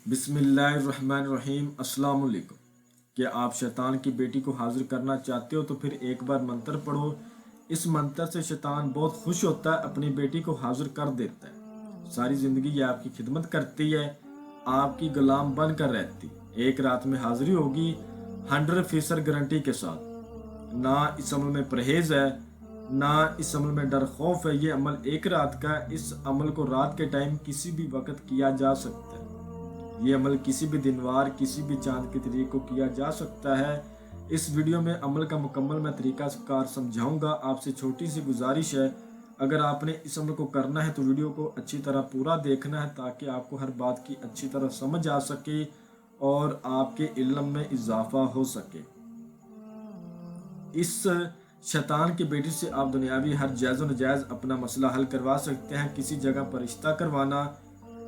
बिस्मिल्लाहिर्रहमानिर्रहीम। अस्सलाम वालेकुम। क्या आप शैतान की बेटी को हाजिर करना चाहते हो तो फिर एक बार मंत्र पढ़ो। इस मंत्र से शैतान बहुत खुश होता है, अपनी बेटी को हाजिर कर देता है। सारी ज़िंदगी ये आपकी खिदमत करती है, आपकी गुलाम बन कर रहती। एक रात में हाजिरी होगी 100% गारंटी के साथ। ना इस अमल में परहेज है, ना इस अमल में डर खौफ है। ये अमल एक रात का है। इस अमल को रात के टाइम किसी भी वक्त किया जा सकता है। ये अमल किसी भी दिनवार किसी भी चांद के तरीके को किया जा सकता है। इस वीडियो में अमल का मुकम्मल मैं तरीका कार समझाऊंगा। आपसे छोटी सी गुजारिश है, अगर आपने इस अमल को करना है तो वीडियो को अच्छी तरह पूरा देखना है, ताकि आपको हर बात की अच्छी तरह समझ आ सके और आपके इल्म में इजाफा हो सके। इस शैतान की बेटी से आप दुनियावी हर जायज़ व नजायज़ अपना मसला हल करवा सकते हैं। किसी जगह पर रिश्ता करवाना,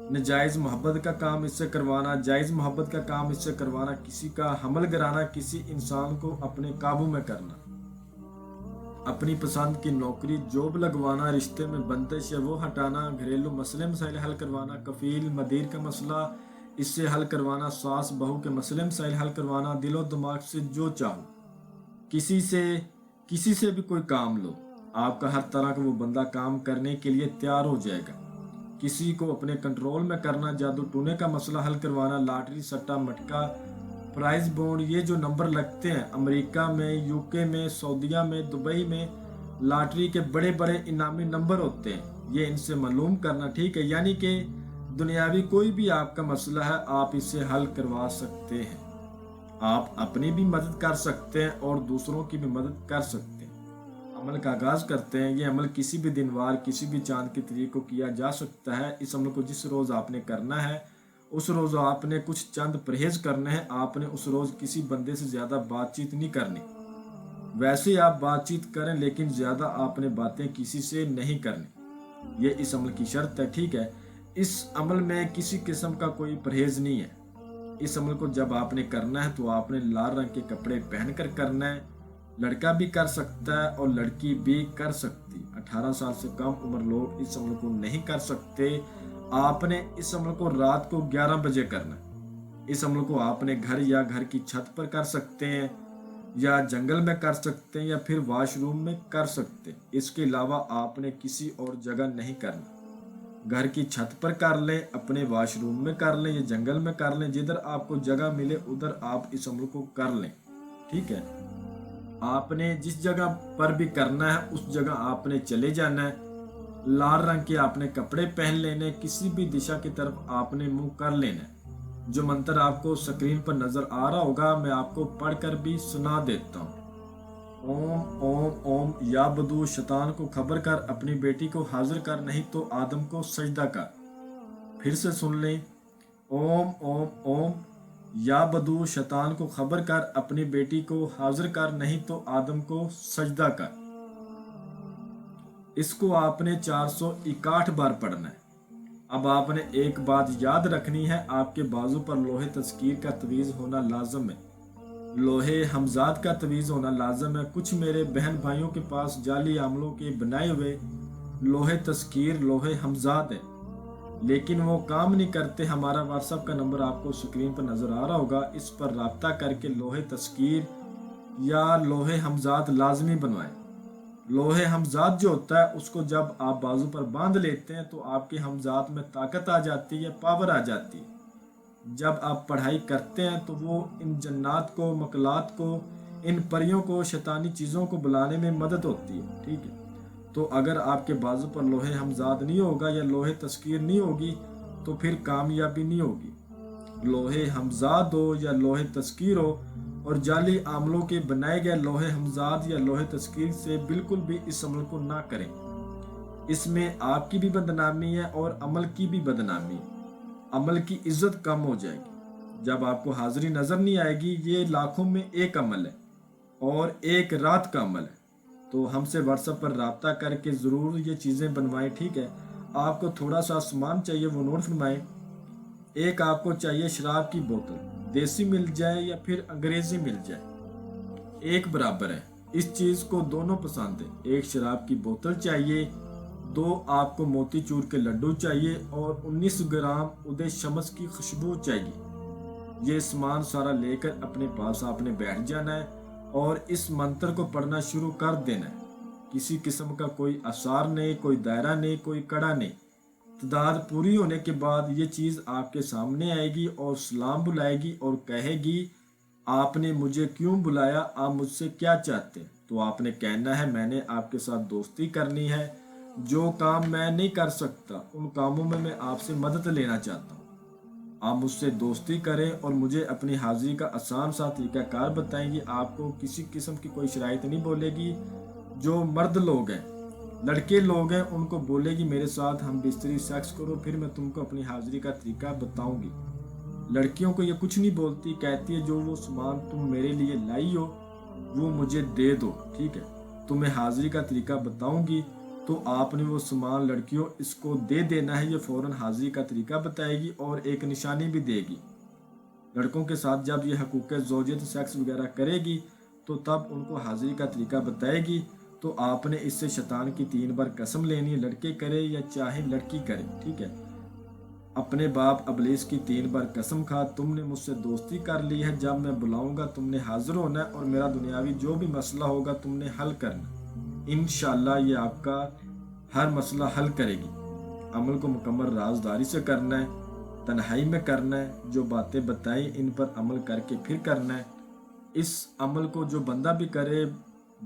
नजायज़ मोहब्बत का काम इससे करवाना, जायज़ मोहब्बत का काम इससे करवाना, किसी का हमल गिराना, किसी इंसान को अपने काबू में करना, अपनी पसंद की नौकरी जॉब लगवाना, रिश्ते में बंदिश है वो हटाना, घरेलू मसले मसाइल हल करवाना, कफील मदीर का मसला इससे हल करवाना, सास बहू के मसले मसाइल हल करवाना, दिलो दिमाग से जो चाहो किसी से भी कोई काम लो, आपका हर तरह का वो बंदा काम करने के लिए तैयार हो जाएगा। किसी को अपने कंट्रोल में करना, जादू टूने का मसला हल करवाना, लॉटरी सट्टा मटका प्राइज बॉन्ड, ये जो नंबर लगते हैं अमेरिका में, यूके में, सऊदीया में, दुबई में, लॉटरी के बड़े बड़े इनामी नंबर होते हैं, ये इनसे मालूम करना। ठीक है, यानी कि दुनियावी कोई भी आपका मसला है आप इससे हल करवा सकते हैं। आप अपनी भी मदद कर सकते हैं और दूसरों की भी मदद कर सकते हैं। अमल का आगाज करते हैं। ये अमल किसी भी दिनवार किसी भी चांद के तरीके को किया जा सकता है। इस अमल को जिस रोज़ आपने करना है उस रोज़ आपने कुछ चंद परहेज करने हैं। आपने उस रोज़ किसी बंदे से ज़्यादा बातचीत नहीं करनी। वैसे आप बातचीत करें, लेकिन ज़्यादा आपने बातें किसी से नहीं करनी। ये इस अमल की शर्त है। ठीक है, इस अमल में किसी किस्म का कोई परहेज नहीं है। इस अमल को जब आपने करना है तो आपने लाल रंग के कपड़े पहनकर करना है। लड़का भी कर सकता है और लड़की भी कर सकती। 18 साल से कम उम्र लोग इस अमल को नहीं कर सकते। आपने इस अमल को रात को 11 बजे करना है। इस अमल को आपने घर या घर की छत पर कर सकते हैं, या जंगल में कर सकते हैं, या फिर वॉशरूम में कर सकते हैं। इसके अलावा आपने किसी और जगह नहीं करना। घर की छत पर कर लें, अपने वॉशरूम में कर लें, या जंगल में कर लें, जिधर आपको जगह मिले उधर आप इस अमल को कर लें। ठीक है, आपने जिस जगह पर भी करना है उस जगह आपने चले जाना है। लाल रंग के आपने कपड़े पहन लेने, किसी भी दिशा की तरफ आपने मुंह कर लेना है। जो मंत्र आपको स्क्रीन पर नजर आ रहा होगा मैं आपको पढ़कर भी सुना देता हूँ। ओम ओम ओम या बदू, शैतान को खबर कर अपनी बेटी को हाजिर कर, नहीं तो आदम को सजदा कर। फिर से सुन लें। ओम ओम ओम या बदू, शैतान को खबर कर अपनी बेटी को हाजिर कर, नहीं तो आदम को सजदा कर। इसको आपने 461 बार पढ़ना है। अब आपने एक बात याद रखनी है, आपके बाजू पर लोहे तस्कीर का तवीज़ होना लाजम है। लोहे हमजाद का तवीज़ होना लाजम है। कुछ मेरे बहन भाइयों के पास जाली आमलों के बनाए हुए लोहे तस्कीर लोहे हमजाद है, लेकिन वो काम नहीं करते। हमारा व्हाट्सएप का नंबर आपको स्क्रीन पर नज़र आ रहा होगा, इस पर रब्ता करके लोहे तस्कीर या लोहे हमजाद लाजमी बनवाएं। लोहे हमजाद जो होता है उसको जब आप बाजू पर बांध लेते हैं तो आपके हमजाद में ताकत आ जाती है, पावर आ जाती है। जब आप पढ़ाई करते हैं तो वो इन जन्नात को, मकलात को, इन परियों को, शैतानी चीज़ों को बुलाने में मदद होती है। ठीक है, तो अगर आपके बाजू पर लोहे हमजाद नहीं होगा या लोहे तस्कीर नहीं होगी तो फिर कामयाबी नहीं होगी। लोहे हमजाद हो या लोहे तस्कीर हो, और जाली आमलों के बनाए गए लोहे हमजाद या लोहे तस्कीर से बिल्कुल भी इस अमल को ना करें। इसमें आपकी भी बदनामी है और अमल की भी बदनामी है। अमल की इज्जत कम हो जाएगी। जब आपको हाजिरी नज़र नहीं आएगी। ये लाखों में एक अमल है और एक रात का अमल है। तो हमसे व्हाट्सएप पर रब्ता करके ज़रूर ये चीज़ें बनवाएं। ठीक है, आपको थोड़ा सा सामान चाहिए वो नोट फरमाएं। एक आपको चाहिए शराब की बोतल, देसी मिल जाए या फिर अंग्रेज़ी मिल जाए, एक बराबर है। इस चीज़ को दोनों पसंद है। एक शराब की बोतल चाहिए 2 آپ کو موتی چور کے لڈو چاہیے اور 19 گرام ادے شمس کی خوشبو چاہیے۔ یہ سامان سارا لے کر اپنے پاس آپ نے بیٹھ جانا ہے اور اس منتر کو پڑھنا شروع کر دینا ہے۔ کسی قسم کا کوئی اثار نہیں، کوئی دائرہ نہیں، کوئی کڑا نہیں۔ تعداد پوری ہونے کے بعد یہ چیز آپ کے سامنے آئے گی اور سلام بلائے گی اور کہے گی آپ نے مجھے کیوں بلایا، آپ مجھ سے کیا چاہتے ہیں؟ تو آپ نے کہنا ہے میں نے آپ کے ساتھ دوستی کرنی ہے، جو کام میں نہیں کر سکتا ان کاموں میں آپ سے مدد لینا چاہتا ہوں۔ آپ مجھ سے دوستی کریں اور مجھے اپنی حاضری کا آسان سا طریقہ کار بتائیں گی۔ آپ کو کسی قسم کی کوئی شرائط نہیں بولے گی۔ جو مرد لوگ ہیں، لڑکے لوگ ہیں، ان کو بولے گی میرے ساتھ ہم بستری سیکس کرو، پھر میں تم کو اپنی حاضری کا طریقہ بتاؤں گی۔ لڑکیوں کو یہ کچھ نہیں بولتی، کہتی ہے جو وہ سامان تم میرے لیے لائی ہو وہ مجھے دے دو، ٹھیک ہے؟ تمہیں حاضری کا طریقہ بتاؤں گی تو آپ نے وہ سامان لڑکیوں اس کو دے دینا ہے۔ یہ فوراً حاضری کا طریقہ بتائے گی اور ایک نشانی بھی دے گی۔ لڑکوں کے ساتھ جب یہ حقوق زوجیت سیکس وغیرہ کرے گی تو تب ان کو حاضری کا طریقہ بتائے گی۔ تو آپ نے اس سے شیطان کی 3 بار قسم لینی ہے، لڑکے کرے یا چاہے لڑکی کرے، ٹھیک ہے؟ اپنے باپ ابلیس کی 3 بار قسم کھا، تم نے مجھ سے دوستی کر لی ہے، جب میں بلاؤں گا تم نے حاضر ہونا ہے اور میرا دنیاوی جو بھی مسئلہ ہوگا تم نے حل کرنا۔ انشاءاللہ یہ آپ کا ہر مسئلہ حل کرے گی۔ عمل کو مکمل رازداری سے کرنا ہے، تنہائی میں کرنا ہے، جو باتیں بتائیں ان پر عمل کر کے پھر کرنا ہے۔ اس عمل کو جو بندہ بھی کرے،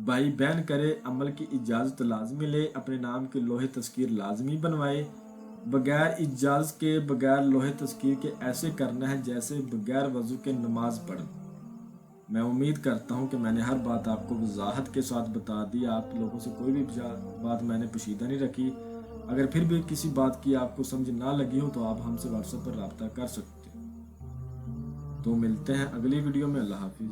بھائی بہن کرے، عمل کی اجازت لازمی لے، اپنے نام کے لوح تذکیر لازمی بنوائے۔ بغیر اجازت کے، بغیر لوح تذکیر کے ایسے کرنا ہے جیسے بغیر وضو کے نماز پڑھیں۔ میں امید کرتا ہوں کہ میں نے ہر بات آپ کو وضاحت کے ساتھ بتا دی، آپ لوگوں سے کوئی بھی بات میں نے پوشیدہ نہیں رکھی۔ اگر پھر بھی کسی بات کی آپ کو سمجھ نہ لگی ہو تو آپ ہم سے واٹس ایپ پر رابطہ کر سکتے ہیں۔ تو ملتے ہیں اگلی ویڈیو میں۔ اللہ حافظ۔